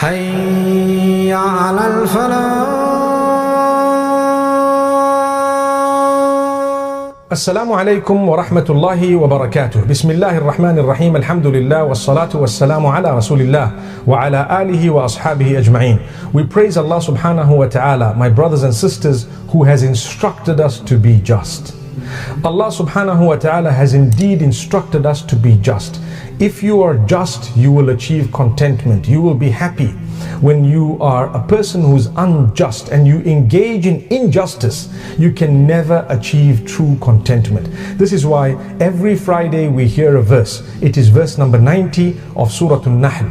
حي على الفلاح. Assalamu alaikum wa rahmatullahi wa barakatuh. Bismillahir Rahmanir Rahim. Alhamdulillah wassalatu wassalamu ala Rasulillah wa ala alihi wa ashabihi ajma'in. We praise Allah subhanahu wa ta'ala, my brothers and sisters, who has instructed us to be just. Allah subhanahu wa ta'ala has indeed instructed us to be just. If you are just, you will achieve contentment. You will be happy. When you are a person who's unjust and you engage in injustice, you can never achieve true contentment. This is why every Friday we hear a verse. It is verse number 90 of Surah An-Nahl.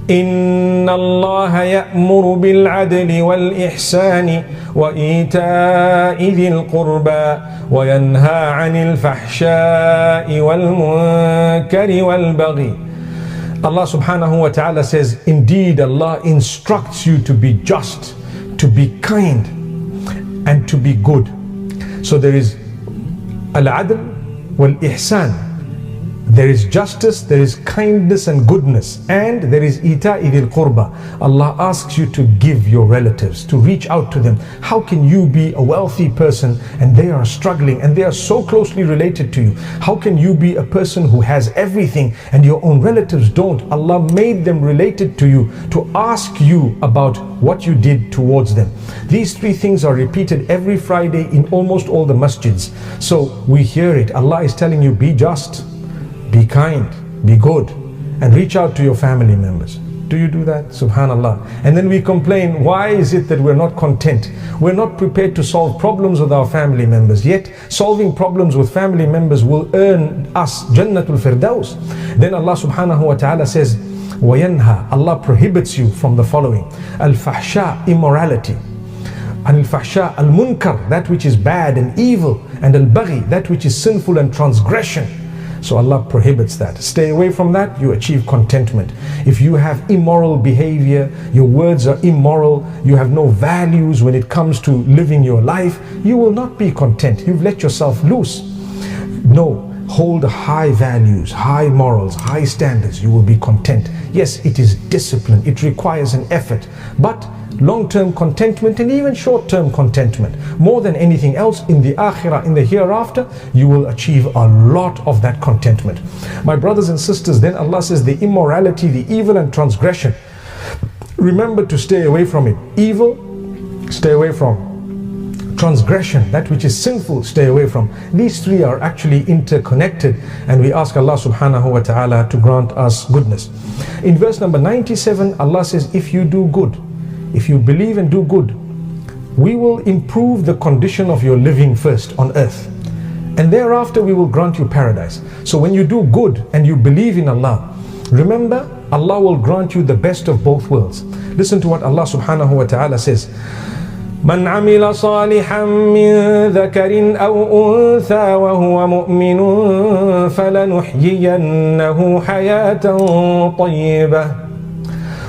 إن الله يأمر بالعدل والإحسان وإيتاء ذي القربى وينهى عن الفحشاء والمنكر والبغي. Allah subhanahu wa ta'ala says, indeed Allah instructs you to be just, to be kind, and to be good. So there is al-adl wal-ihsan. There is justice, there is kindness and goodness, and there is ita'i dhil qurba. Allah asks you to give your relatives, to reach out to them. How can you be a wealthy person and they are struggling and they are so closely related to you? How can you be a person who has everything and your own relatives don't? Allah made them related to you to ask you about what you did towards them. These three things are repeated every Friday in almost all the masjids. So we hear it. Allah is telling you, be just, be kind, be good, and reach out to your family members. Do you do that? Subhanallah. And then we complain, why is it that we're not content? We're not prepared to solve problems with our family members, yet solving problems with family members will earn us Jannatul Firdaus. Then Allah subhanahu wa ta'ala says, وَيَنْهَا, Allah prohibits you from the following: al-fahsha, immorality; al-fahsha, al-munkar, that which is bad and evil; and al-baghi, that which is sinful and transgression. So Allah prohibits that. Stay away from that, you achieve contentment. If you have immoral behavior, your words are immoral, you have no values when it comes to living your life, you will not be content. You've let yourself loose. No, hold high values, high morals, high standards, you will be content. Yes, it is discipline, it requires an effort, but long-term contentment and even short-term contentment, more than anything else, in the akhirah, in the hereafter, you will achieve a lot of that contentment. My brothers and sisters, then Allah says the immorality, the evil and transgression, remember to stay away from it. Evil, stay away from. Transgression, that which is sinful, stay away from. These three are actually interconnected, and we ask Allah subhanahu wa ta'ala to grant us goodness. In verse number 97, Allah says, if you do good, if you believe and do good, we will improve the condition of your living first on earth, and thereafter we will grant you paradise. So when you do good and you believe in Allah, remember, Allah will grant you the best of both worlds. Listen to what Allah subhanahu wa ta'ala says: من عمل صالحا من ذكر أو أنثى وهو مؤمن فلنحيينه حياة طيبة.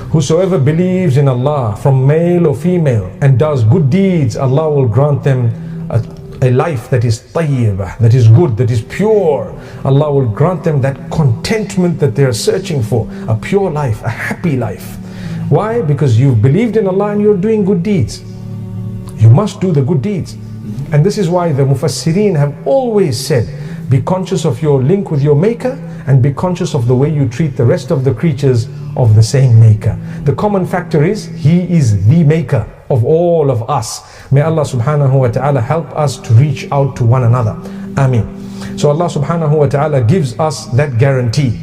Whosoever believes in Allah, from male or female, and does good deeds, Allah will grant them a life that is tayyibah, that is good, that is pure. Allah will grant them that contentment that they are searching for, a pure life, a happy life. Why? Because you've believed in Allah and you're doing good deeds. You must do the good deeds. And this is why the Mufassirin have always said, be conscious of your link with your Maker, and be conscious of the way you treat the rest of the creatures of the same Maker. The common factor is, He is the Maker of all of us. May Allah subhanahu wa ta'ala help us to reach out to one another. Ameen. So Allah subhanahu wa ta'ala gives us that guarantee.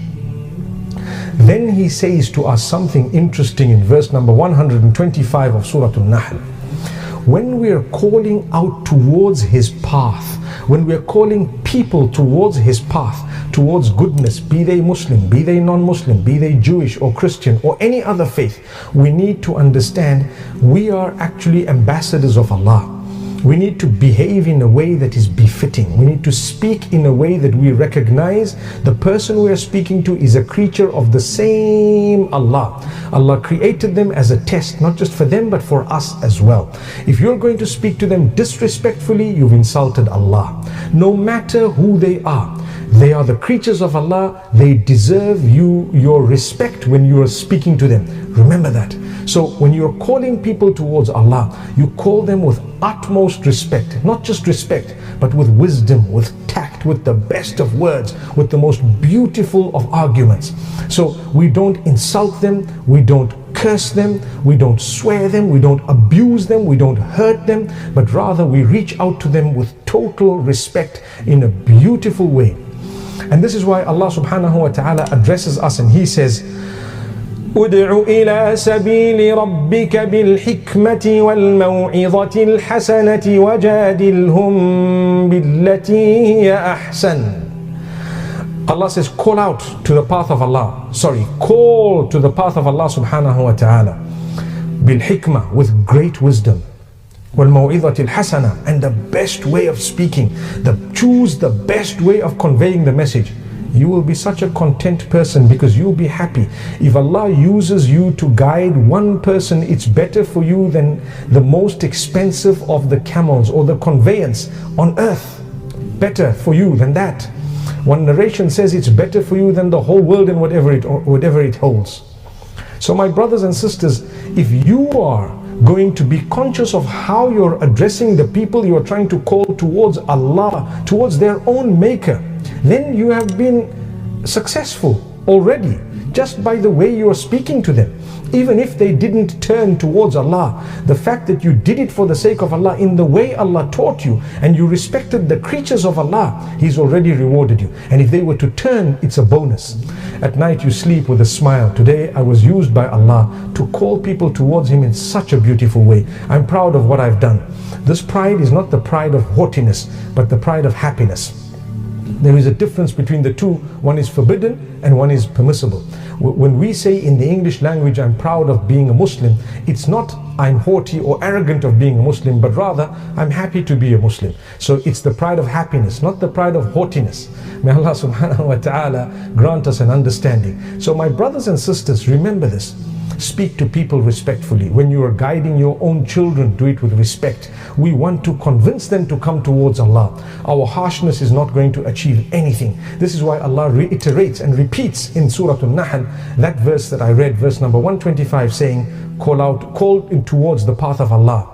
Then He says to us something interesting in verse number 125 of Surah An-Nahl. When we are calling out towards His path, when we are calling people towards His path, towards goodness, be they Muslim, be they non-Muslim, be they Jewish or Christian or any other faith, we need to understand we are actually ambassadors of Allah. We need to behave in a way that is befitting. We need to speak in a way that we recognize the person we are speaking to is a creature of the same Allah. Allah created them as a test, not just for them, but for us as well. If you're going to speak to them disrespectfully, you've insulted Allah. No matter who they are. They are the creatures of Allah. They deserve your respect when you are speaking to them. Remember that. So when you're calling people towards Allah, you call them with utmost respect. Not just respect, but with wisdom, with tact, with the best of words, with the most beautiful of arguments. So we don't insult them, we don't curse them, we don't swear them, we don't abuse them, we don't hurt them, but rather we reach out to them with total respect in a beautiful way. And this is why Allah subhanahu wa ta'ala addresses us and He says, ادع إلى سبيل ربك بالحكمة والموعظة الحسنة وجادلهم بالتي هي أحسن. Allah says, call out to the path of Allah. Call to the path of Allah subhanahu wa ta'ala. بالحكمة, with great wisdom. وَالْمَوْعِظَةِ الْحَسَنَةِ, and the best way of speaking. Choose the best way of conveying the message. You will be such a content person because you'll be happy. If Allah uses you to guide one person, it's better for you than the most expensive of the camels or the conveyance on earth. Better for you than that. One narration says it's better for you than the whole world and whatever it holds. So my brothers and sisters, if you are going to be conscious of how you're addressing the people you are trying to call towards Allah, towards their own maker, then you have been successful already just by the way you are speaking to them. Even if they didn't turn towards Allah, the fact that you did it for the sake of Allah in the way Allah taught you and you respected the creatures of Allah, He's already rewarded you. And if they were to turn, it's a bonus. At night you sleep with a smile. Today I was used by Allah to call people towards Him in such a beautiful way. I'm proud of what I've done. This pride is not the pride of haughtiness, but the pride of happiness. There is a difference between the two. One is forbidden and one is permissible. When we say in the English language, I'm proud of being a Muslim, it's not I'm haughty or arrogant of being a Muslim, but rather I'm happy to be a Muslim. So it's the pride of happiness, not the pride of haughtiness. May Allah subhanahu wa ta'ala grant us an understanding. So my brothers and sisters, remember this. Speak to people respectfully. When you are guiding your own children, do it with respect. We want to convince them to come towards Allah. Our harshness is not going to achieve anything. This is why Allah reiterates and repeats in Surah An-Nahl, that verse that I read, verse number 125, saying, call in towards the path of Allah.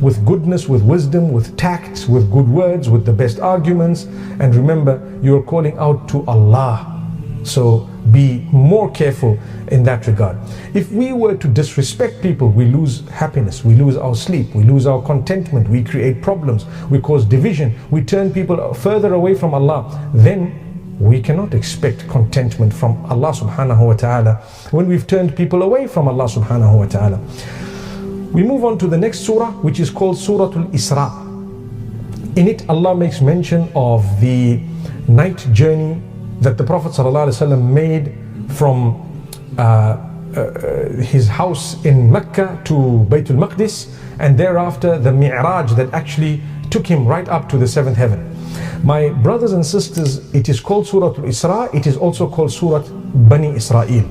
With goodness, with wisdom, with tact, with good words, with the best arguments. And remember, you are calling out to Allah. So be more careful in that regard. If we were to disrespect people, we lose happiness, we lose our sleep, we lose our contentment, we create problems, we cause division, we turn people further away from Allah. Then we cannot expect contentment from Allah subhanahu wa ta'ala when we've turned people away from Allah subhanahu wa ta'ala. We move on to the next surah, which is called Surah Al-Isra. In it, Allah makes mention of the night journey that the Prophet ﷺ made from his house in Mecca to Baytul Maqdis, and thereafter the Mi'raj that actually took him right up to the seventh heaven. My brothers and sisters, it is called Surah Al-Isra, it is also called Surah Bani Israel.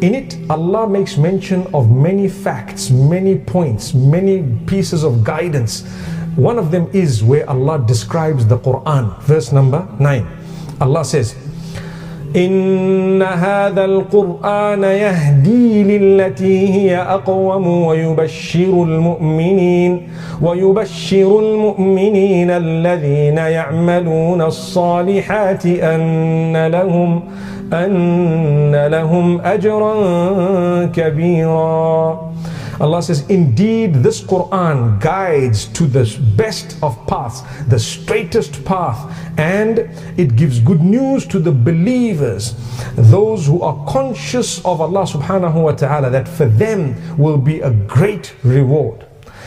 In it, Allah makes mention of many facts, many points, many pieces of guidance. One of them is where Allah describes the Quran, verse number 9. Allah says, إن هذا القرآن يهدي للتي هي أقوم ويبشر المؤمنين الذين يعملون الصالحات أن لهم أجرا كبيرا. Allah says, indeed this Quran guides to the best of paths, the straightest path, and it gives good news to the believers, those who are conscious of Allah subhanahu wa ta'ala, that for them will be a great reward.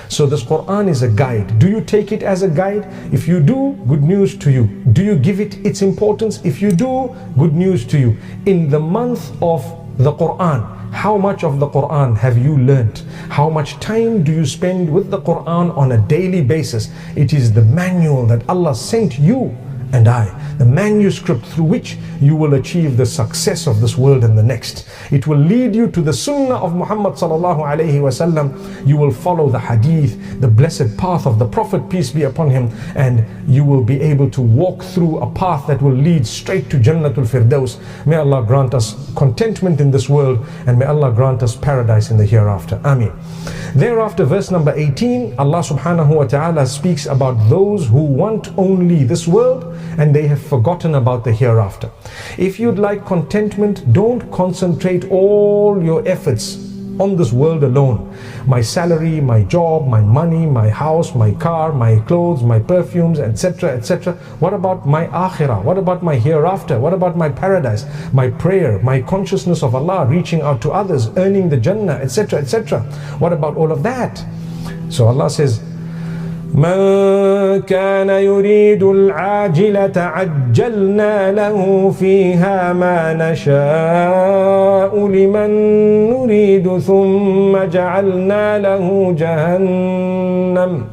So this Quran is a guide. Do you take it as a guide? If you do, good news to you. Do you give it its importance? If you do, good news to you. In the month of the Quran, how much of the Quran have you learnt? How much time do you spend with the Quran on a daily basis? It is the manual that Allah sent you and I, the manuscript through which you will achieve the success of this world and the next. It will lead you to the sunnah of Muhammad sallallahu alayhi wasallam. You will follow the hadith, the blessed path of the Prophet, peace be upon him, and you will be able to walk through a path that will lead straight to Jannatul Firdaus. May Allah grant us contentment in this world, and may Allah grant us paradise in the hereafter. Ameen. Thereafter, verse number 18, Allah subhanahu wa ta'ala speaks about those who want only this world and they have forgotten about the hereafter. If you'd like contentment, don't concentrate all your efforts on this world alone. My salary, my job, my money, my house, my car, my clothes, my perfumes, etc., etc. What about my akhirah? What about my hereafter? What about my paradise? My prayer, my consciousness of Allah, reaching out to others, earning the Jannah, etc., etc. What about all of that? So Allah says, من كان يريد العاجلة عجلنا له فيها ما نشاء لمن نريد ثم جعلنا له جهنم.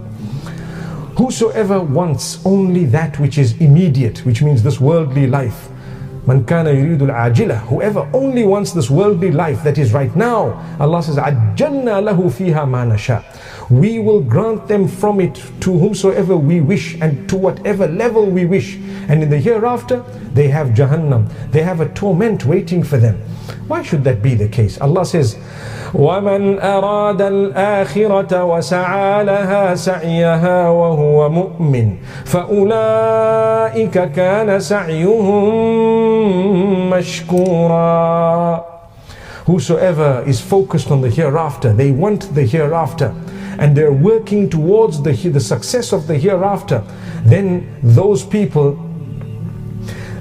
Whosoever wants only that which is immediate, which means this worldly life, Man kana yuridu al-ajila, whoever only wants this worldly life that is right now, Allah says, ajjalna lahu fiha ma nasha. We will grant them from it to whomsoever we wish and to whatever level we wish. And in the hereafter, they have Jahannam. They have a torment waiting for them. Why should that be the case? Allah says, وَمَنْ أَرَادَ الْآخِرَةَ وَسَعَى لَهَا سَعْيَهَا وَهُوَ مُؤْمِنٌ فَأُولَٰئِكَ كَانَ سَعْيُهُمْ مَشْكُورًا. Whosoever is focused on the hereafter, they want the hereafter, and they're working towards the success of the hereafter, then those people,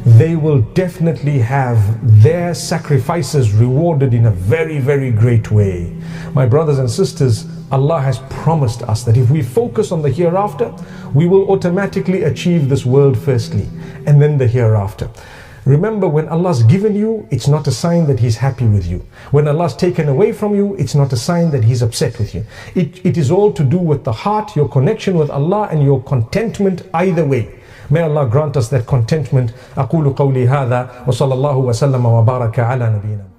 they will definitely have their sacrifices rewarded in a very, very great way. My brothers and sisters, Allah has promised us that if we focus on the hereafter, we will automatically achieve this world firstly, and then the hereafter. Remember, when Allah's given you, it's not a sign that He's happy with you. When Allah's taken away from you, it's not a sign that He's upset with you. It is all to do with the heart, your connection with Allah, and your contentment either way. May Allah grant us that contentment. أقول قولي هذا وصلى الله وسلم وبارك على نبينا.